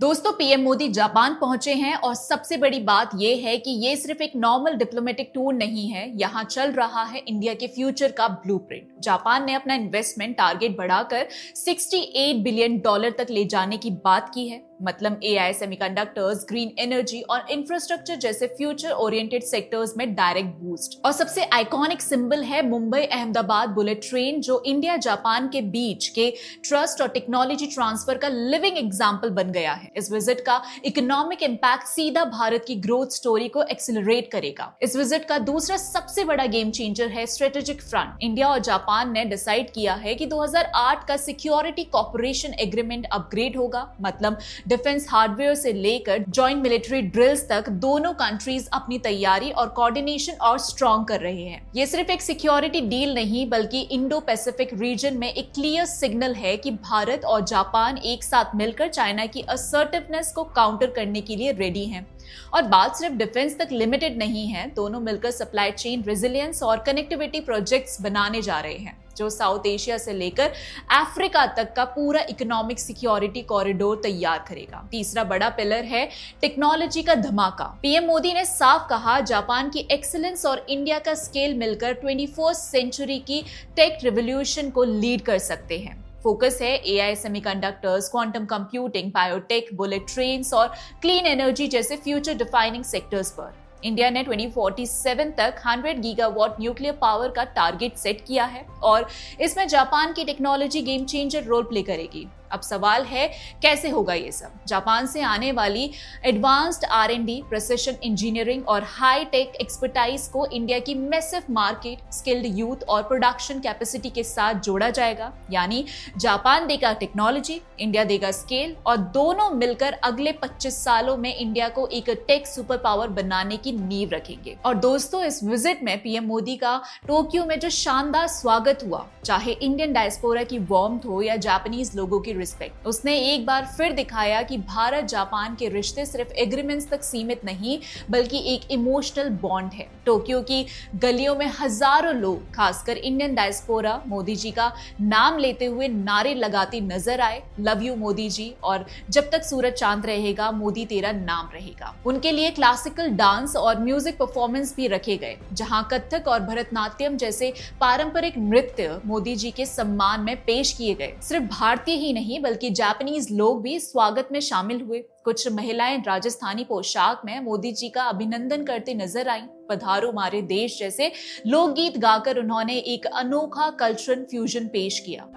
दोस्तों, PM Modi Japan पहुंचे हैं और सबसे बड़ी बात यह है कि ये सिर्फ एक नॉर्मल डिप्लोमेटिक टूर नहीं है। यहाँ चल रहा है इंडिया के फ्यूचर का ब्लूप्रिंट। जापान ने अपना इन्वेस्टमेंट टारगेट बढ़ाकर $68 बिलियन तक ले जाने की बात की है। मतलब एआई, सेमीकंडक्टर्स, ग्रीन एनर्जी और इंफ्रास्ट्रक्चर जैसे फ्यूचर ओरिएंटेड सेक्टर्स में डायरेक्ट बूस्ट। और सबसे आइकॉनिक सिंबल है मुंबई अहमदाबाद बुलेट ट्रेन, जो इंडिया जापान के बीच के ट्रस्ट और टेक्नोलॉजी ट्रांसफर का लिविंग एग्जाम्पल बन गया है। इस विजिट का इकोनॉमिक इंपैक्ट सीधा भारत की ग्रोथ स्टोरी को एक्सिलरेट करेगा। इस विजिट का दूसरा सबसे बड़ा गेम चेंजर है स्ट्रेटेजिक फ्रंट। इंडिया और जापान ने डिसाइड किया है कि 2008 का सिक्योरिटी कॉर्पोरेशन एग्रीमेंट अपग्रेड होगा। मतलब डिफेंस हार्डवेयर से लेकर जॉइंट मिलिट्री ड्रिल्स तक दोनों कंट्रीज अपनी तैयारी और कोऑर्डिनेशन और स्ट्रॉन्ग कर रहे हैं। ये सिर्फ एक सिक्योरिटी डील नहीं, बल्कि इंडो पैसिफिक रीजन में एक क्लियर सिग्नल है कि भारत और जापान एक साथ मिलकर चाइना की असर्टिवनेस को काउंटर करने के लिए रेडी हैं। और बात सिर्फ डिफेंस तक लिमिटेड नहीं है, दोनों मिलकर सप्लाई चेन रेजिलियंस और कनेक्टिविटी प्रोजेक्ट्स बनाने जा रहे हैं, जो साउथ एशिया से लेकर अफ्रीका तक का पूरा इकोनॉमिक सिक्योरिटी कॉरिडोर तैयार करेगा। तीसरा बड़ा पिलर है टेक्नोलॉजी का धमाका। पीएम मोदी ने साफ कहा, जापान की एक्सीलेंस और इंडिया का स्केल मिलकर 21वीं सेंचुरी की टेक रिवॉल्यूशन को लीड कर सकते हैं। फोकस है AI, semiconductors, quantum computing, biotech, bullet trains और क्लीन एनर्जी जैसे फ्यूचर डिफाइनिंग सेक्टर्स पर। इंडिया ने 2047 तक 100 गीगावाट न्यूक्लियर पावर का टारगेट सेट किया है और इसमें जापान की technology game changer role play करेगी। अब सवाल है, कैसे होगा ये सब? जापान से आने वाली एडवांस्ड R&D, प्रिसिशन इंजीनियरिंग और हाई टेक एक्सपर्टाइज को इंडिया की मैसिव मार्केट, स्किल्ड यूथ और प्रोडक्शन कैपेसिटी के साथ जोड़ा जाएगा। यानी जापान देगा टेक्नोलॉजी, इंडिया देगा स्केल, और दोनों मिलकर अगले 25 सालों में इंडिया को एक टेक सुपर पावर बनाने की नींव रखेंगे। और दोस्तों, इस विजिट में पीएम मोदी का टोक्यो में जो शानदार स्वागत हुआ, चाहे इंडियन डायस्पोरा की वार्मथ हो या जापानीज लोगों की रिस्पेक्ट, उसने एक बार फिर दिखाया कि भारत जापान के रिश्ते सिर्फ एग्रीमेंट्स तक सीमित नहीं, बल्कि एक इमोशनल बॉन्ड है। टोक्यो की गलियों में हजारों लोग, खासकर इंडियन डायस्पोरा, मोदी जी का नाम लेते हुए नारे लगाते नजर आए। लव यू मोदी जी, और जब तक सूरज चांद रहेगा मोदी तेरा नाम रहेगा। उनके लिए क्लासिकल डांस और म्यूजिक परफॉर्मेंस भी रखे गए, जहां कथक और भरतनाट्यम जैसे पारंपरिक नृत्य मोदी जी के सम्मान में पेश किए गए। सिर्फ भारतीय ही नहीं, बल्कि जापानीज लोग भी स्वागत में शामिल हुए। कुछ महिलाएं राजस्थानी पोशाक में मोदी जी का अभिनंदन करते नजर आईं। पधारो हमारे देश जैसे लोकगीत गाकर उन्होंने एक अनोखा कल्चरल फ्यूजन पेश किया।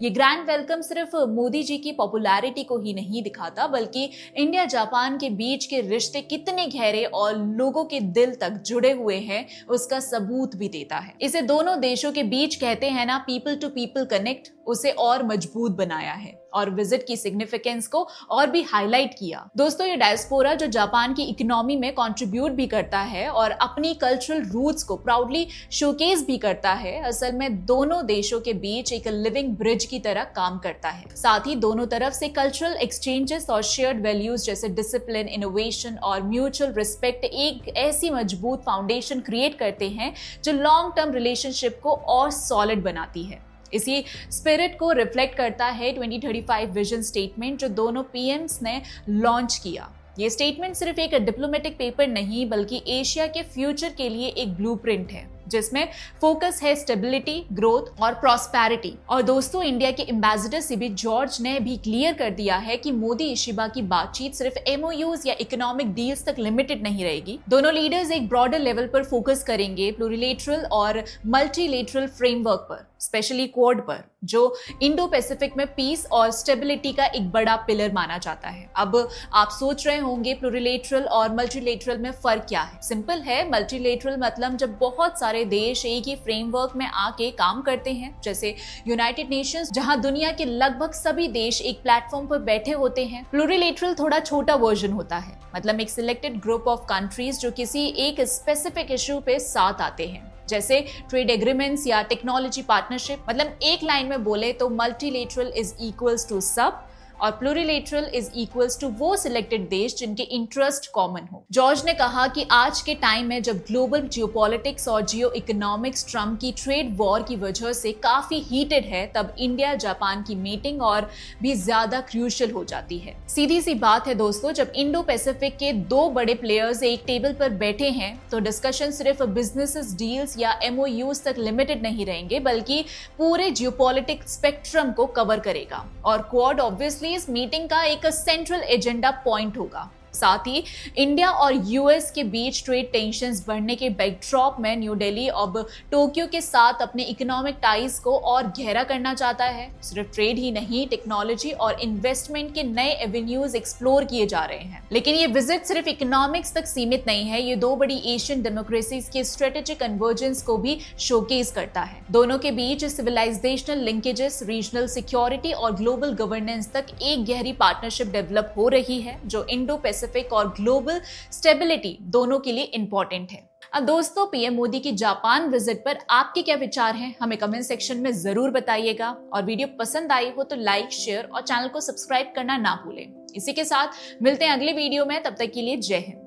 ये ग्रैंड वेलकम सिर्फ मोदी जी की पॉपुलैरिटी को ही नहीं दिखाता, बल्कि इंडिया जापान के बीच के रिश्ते कितने गहरे और लोगों के दिल तक जुड़े हुए हैं उसका सबूत भी देता है। इसे दोनों देशों के बीच कहते हैं ना, पीपल टू पीपल कनेक्ट, उसे और मजबूत बनाया है और विजिट की सिग्निफिकेंस को और भी हाईलाइट किया। दोस्तों, ये डायस्पोरा जो जापान की इकोनॉमी में कंट्रीब्यूट भी करता है और अपनी कल्चरल रूट्स को प्राउडली शोकेस भी करता है, असल में दोनों देशों के बीच एक लिविंग ब्रिज की तरह काम करता है। साथ ही दोनों तरफ से कल्चरल एक्सचेंजेस और शेयर्ड वैल्यूज जैसे डिसिप्लिन, इनोवेशन और म्यूचुअल रिस्पेक्ट एक ऐसी मजबूत फाउंडेशन क्रिएट करते हैं जो लॉन्ग टर्म रिलेशनशिप को और सॉलिड बनाती है। इसी स्पिरिट को रिफ्लेक्ट करता है 2035 विजन स्टेटमेंट जो दोनों पीएम्स ने लॉन्च किया। ये स्टेटमेंट सिर्फ एक डिप्लोमेटिक पेपर नहीं, बल्कि एशिया के फ्यूचर के लिए एक ब्लूप्रिंट है, जिसमें फोकस है स्टेबिलिटी, ग्रोथ और प्रॉस्पेरिटी। और दोस्तों, इंडिया के एम्बेसडर सीबी जॉर्ज ने भी क्लियर कर दिया है कि मोदी इशिबा की बातचीत सिर्फ एमओयूज या इकोनॉमिक डील्स तक लिमिटेड नहीं रहेगी। दोनों लीडर्स एक ब्रॉडर लेवल पर फोकस करेंगे, प्लूरिलेटरल और मल्टीलेटरल फ्रेमवर्क पर, स्पेशली क्वाड पर, जो इंडो पैसिफिक में पीस और स्टेबिलिटी का एक बड़ा पिलर माना जाता है। अब आप सोच रहे होंगे प्लूरिलेटरल और मल्टीलेटरल में फर्क क्या है? सिंपल है, मल्टीलेटरल मतलब जब बहुत सारे देश एक ही फ्रेमवर्क में आके काम करते हैं, जैसे यूनाइटेड नेशंस, जहां दुनिया के लगभग सभी देश एक प्लेटफॉर्म पर बैठे होते हैं। प्लूरिलेटरल थोड़ा छोटा वर्जन होता है, मतलब एक सिलेक्टेड ग्रुप ऑफ कंट्रीज जो किसी एक स्पेसिफिक इशू पे साथ आते हैं, जैसे ट्रेड एग्रीमेंट्स या टेक्नोलॉजी पार्टनरशिप। मतलब एक लाइन में बोले तो मल्टीलेटरल इज इक्वल्स टू सब, और प्लूरिलेटरल इज इक्वल्स टू वो सिलेक्टेड देश जिनके इंटरेस्ट कॉमन हो। जॉर्ज ने कहा कि आज के टाइम में जब ग्लोबल जियोपॉलिटिक्स और जियो इकोनॉमिक्स ट्रम्प की ट्रेड वॉर की वजह से काफी हीटेड है, तब इंडिया जापान की मीटिंग और भी ज्यादा क्रूशियल हो जाती है। सीधी सी बात है दोस्तों, जब इंडो पैसिफिक के दो बड़े प्लेयर्स एक टेबल पर बैठे हैं तो डिस्कशन सिर्फ बिजनेस डील्स या MOUs तक लिमिटेड नहीं रहेंगे, बल्कि पूरे जियोपॉलिटिक्स स्पेक्ट्रम को कवर करेगा। और क्वाड ऑब्वियसली इस मीटिंग का एक सेंट्रल एजेंडा पॉइंट होगा। साथ ही इंडिया और यूएस के बीच ट्रेड टेंशंस बढ़ने के बैकड्रॉप में न्यू दिल्ली अब टोक्यो के साथ अपने इकोनॉमिक टाइज को और गहरा करना चाहता है। सिर्फ ट्रेड ही नहीं, टेक्नोलॉजी और इन्वेस्टमेंट के नए एवेन्यूज एक्सप्लोर किए जा रहे हैं। लेकिन ये विजिट सिर्फ इकोनॉमिक्स तक सीमित नहीं है, ये दो बड़ी एशियन डेमोक्रेसीज के स्ट्रेटेजिक कन्वर्जेंस को भी शोकेस करता है। दोनों के बीच सिविलाइजेशनल लिंकेजेस, रीजनल सिक्योरिटी और ग्लोबल गवर्नेंस तक एक गहरी पार्टनरशिप डेवलप हो रही है, जो इंडो पैसिफिक और ग्लोबल स्टेबिलिटी दोनों के लिए इंपॉर्टेंट है। अब दोस्तों, पीएम मोदी की जापान विजिट पर आपके क्या विचार हैं, हमें कमेंट सेक्शन में जरूर बताइएगा। और वीडियो पसंद आई हो तो लाइक, शेयर और चैनल को सब्सक्राइब करना ना भूलें। इसी के साथ मिलते हैं अगले वीडियो में, तब तक के लिए जय हिंद।